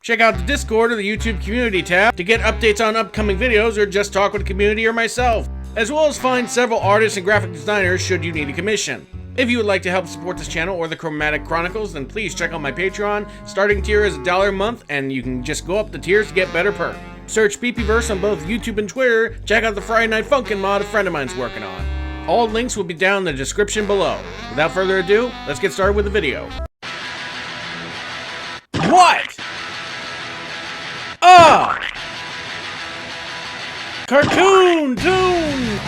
Check out the Discord or the YouTube community tab to get updates on upcoming videos or just talk with the community or myself, as well as find several artists and graphic designers should you need a commission. If you would like to help support this channel or the Chromatic Chronicles, then please check out my Patreon. Starting tier is $1 a month, and you can just go up the tiers to get better perks. Search VsBeepieVerse on both YouTube and Twitter. Check out the Friday Night Funkin' mod a friend of mine's working on. All links will be down in the description below. Without further ado, let's get started with the video. What? Cartoon tune!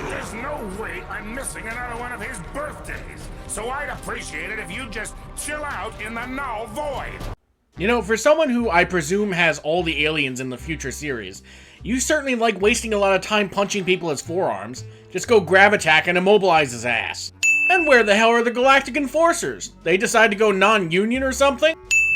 There's no way I'm missing another one of his birthdays, so I'd appreciate it if you'd just chill out in the null void. You know, for someone who I presume has all the aliens in the future series, you certainly like wasting a lot of time punching people as forearms. Just go grab attack and immobilize his ass. And where the hell are the Galactic Enforcers? They decide to go non-union or something?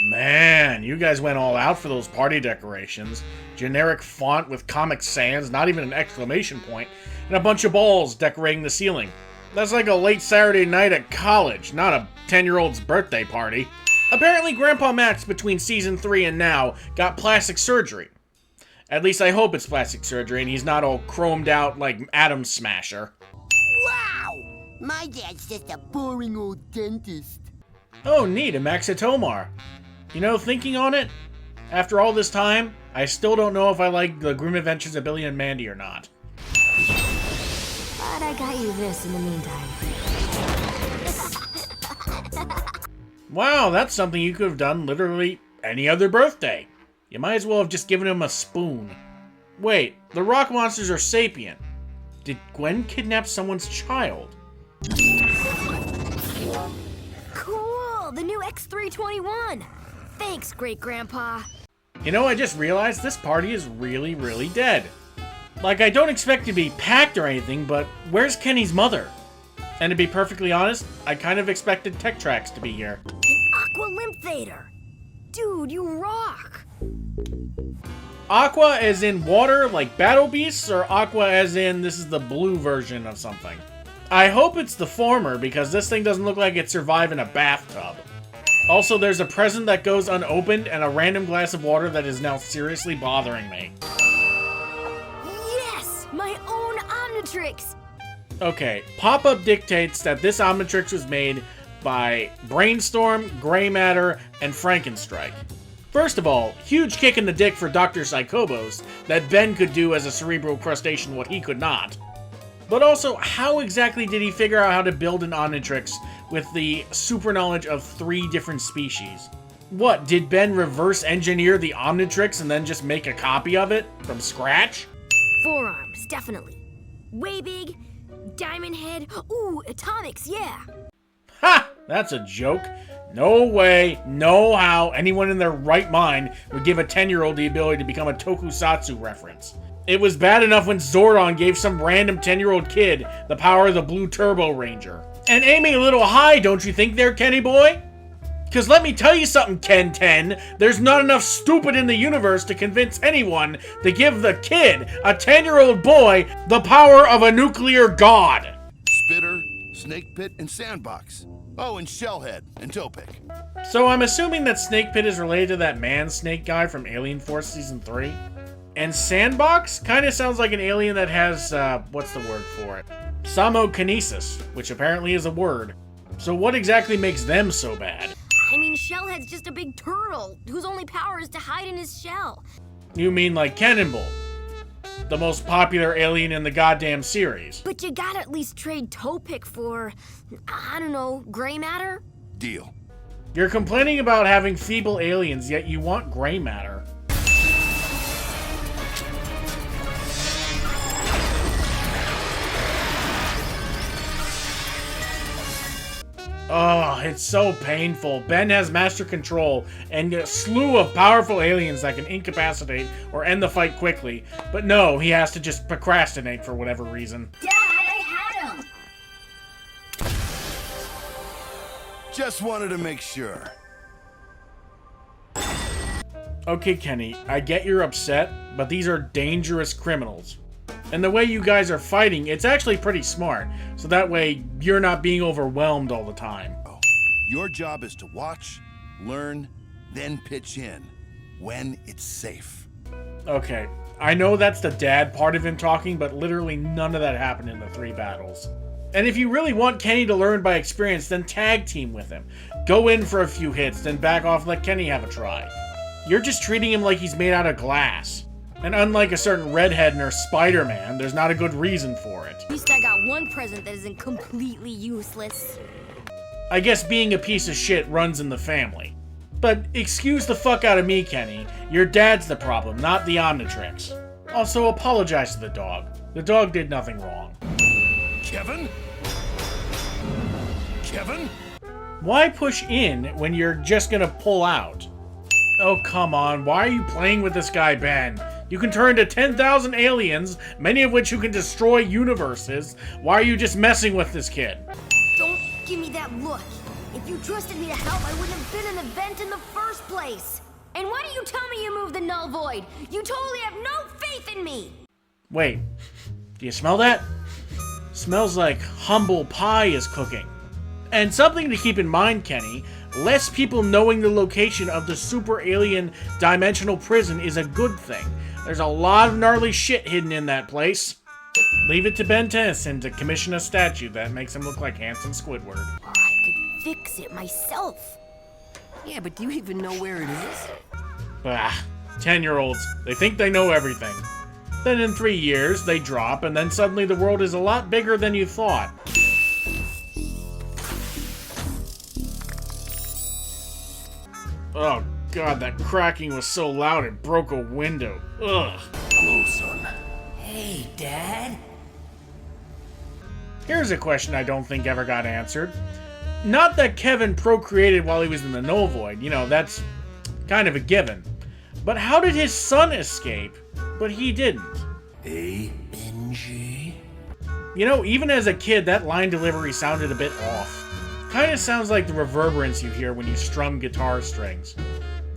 Man, you guys went all out for those party decorations. Generic font with Comic Sans, not even an exclamation point, and a bunch of balls decorating the ceiling. That's like a late Saturday night at college, not a 10-year-old's birthday party. Apparently Grandpa Max between season 3 and now got plastic surgery. At least I hope it's plastic surgery and he's not all chromed out like Atom Smasher. Wow! My dad's just a boring old dentist. Oh neat, a Maxitomar. You know, thinking on it, after all this time, I still don't know if I like the Grim Adventures of Billy and Mandy or not. But I got you this in the meantime. Wow, that's something you could have done literally any other birthday. You might as well have just given him a spoon. Wait, the rock monsters are sapient. Did Gwen kidnap someone's child? Cool! The new X321! Thanks, Great-Grandpa. You know, I just realized this party is really dead. Like, I don't expect to be packed or anything, but where's Kenny's mother? And to be perfectly honest, I kind of expected Tech Tracks to be here. An Aqua Lymphator! Dude, you rock! Aqua as in water, like Battle Beasts, or Aqua as in this is the blue version of something? I hope it's the former, because this thing doesn't look like it survived in a bathtub. Also, there's a present that goes unopened and a random glass of water that is now seriously bothering me. Yes! My own Omnitrix! Okay, pop-up dictates that this Omnitrix was made by Brainstorm, Grey Matter, and Frankenstrike. First of all, huge kick in the dick for Dr. Psychobos, that Ben could do as a cerebral crustacean what he could not. But also, how exactly did he figure out how to build an Omnitrix with the super knowledge of 3 different species? What, did Ben reverse engineer the Omnitrix and then just make a copy of it from scratch? Forearms, definitely. Way big, diamond head, ooh, atomics, yeah! Ha! That's a joke. No way, no how anyone in their right mind would give a 10-year-old the ability to become a tokusatsu reference. It was bad enough when Zordon gave some random 10-year-old kid the power of the Blue Turbo Ranger. And aiming a little high, don't you think there, Kenny boy? Cause let me tell you something, Ken 10, there's not enough stupid in the universe to convince anyone to give the kid, a 10-year-old boy, the power of a nuclear god. Spitter, Snake Pit, and Sandbox. Oh, and Shellhead and Topek. So I'm assuming that Snake Pit is related to that man-snake guy from Alien Force Season 3? And Sandbox kinda sounds like an alien that has, what's the word for it? Samokinesis, which apparently is a word. So what exactly makes them so bad? I mean, Shellhead's just a big turtle, whose only power is to hide in his shell. You mean like Cannonball, the most popular alien in the goddamn series. But you gotta at least trade Topek for, I don't know, Grey Matter? Deal. You're complaining about having feeble aliens, yet you want gray matter. Oh, it's so painful. Ben has master control and a slew of powerful aliens that can incapacitate or end the fight quickly. But no, he has to just procrastinate for whatever reason. Dad, I had him! Just wanted to make sure. Okay, Kenny, I get you're upset, but these are dangerous criminals. And the way you guys are fighting, it's actually pretty smart. So that way, you're not being overwhelmed all the time. Your job is to watch, learn, then pitch in when it's safe. Okay, I know that's the dad part of him talking, but literally none of that happened in the 3 battles. And if you really want Kenny to learn by experience, then tag team with him. Go in for a few hits, then back off and let Kenny have a try. You're just treating him like he's made out of glass. And unlike a certain redhead nurse Spider-Man, there's not a good reason for it. At least I got one present that isn't completely useless. I guess being a piece of shit runs in the family. But excuse the fuck out of me, Kenny. Your dad's the problem, not the Omnitrix. Also, apologize to the dog. The dog did nothing wrong. Kevin? Kevin? Why push in when you're just gonna pull out? Oh, come on. Why are you playing with this guy, Ben? You can turn into 10,000 aliens, many of which you can destroy universes. Why are you just messing with this kid? Don't give me that look. If you trusted me to help, I wouldn't have been an event in the first place. And why do you tell me you moved the null void? You totally have no faith in me. Wait, do you smell that? Smells like humble pie is cooking. And something to keep in mind, Kenny, less people knowing the location of the super alien dimensional prison is a good thing. There's a lot of gnarly shit hidden in that place. Leave it to Ben Tennyson to commission a statue that makes him look like handsome Squidward. I could fix it myself. Yeah, but do you even know where it is? Ah, 10-year-olds. They think they know everything. Then in 3 years, they drop, and then suddenly the world is a lot bigger than you thought. Oh god, that cracking was so loud it broke a window. Ugh. Hello, son. Hey, Dad? Here's a question I don't think ever got answered. Not that Kevin procreated while he was in the Null Void, you know, that's kind of a given. But how did his son escape, but he didn't? Hey, Benji. You know, even as a kid, that line delivery sounded a bit off. Kinda sounds like the reverberance you hear when you strum guitar strings.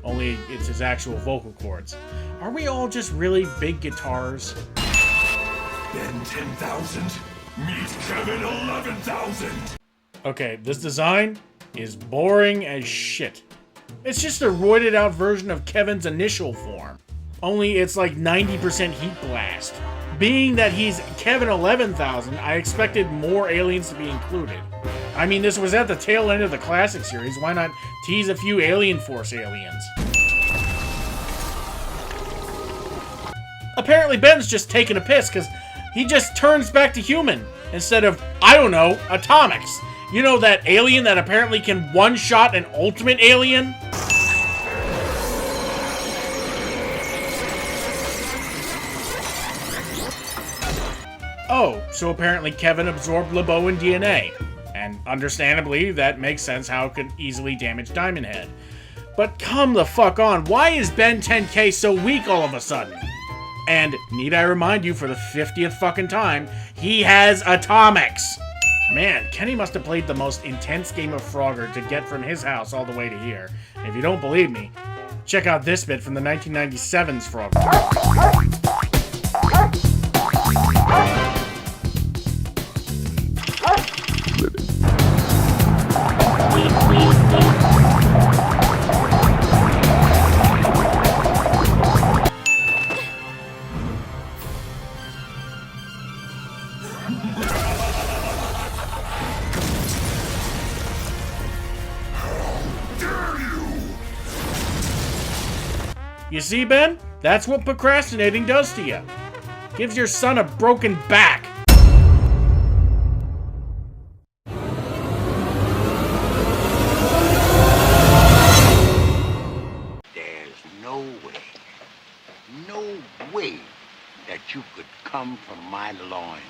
Only it's his actual vocal cords. Are we all just really big guitars? Ben 10,000, meet Kevin 11,000. Okay, this design is boring as shit. It's just a roided out version of Kevin's initial form. Only it's like 90% heat blast. Being that he's Kevin 11,000, I expected more aliens to be included. I mean, this was at the tail end of the classic series, why not tease a few Alien Force aliens? Apparently Ben's just taking a piss, because he just turns back to human, instead of, I don't know, atomics. You know that alien that apparently can one-shot an ultimate alien? Oh, so apparently Kevin absorbed Laboan DNA. And understandably, that makes sense how it could easily damage Diamond Head. But come the fuck on, why is Ben 10K so weak all of a sudden? And need I remind you for the 50th fucking time, he has atomics! Man, Kenny must have played the most intense game of Frogger to get from his house all the way to here. And if you don't believe me, check out this bit from the 1997's Frogger. You see, Ben? That's what procrastinating does to you. Gives your son a broken back. There's no way that you could come from my loins.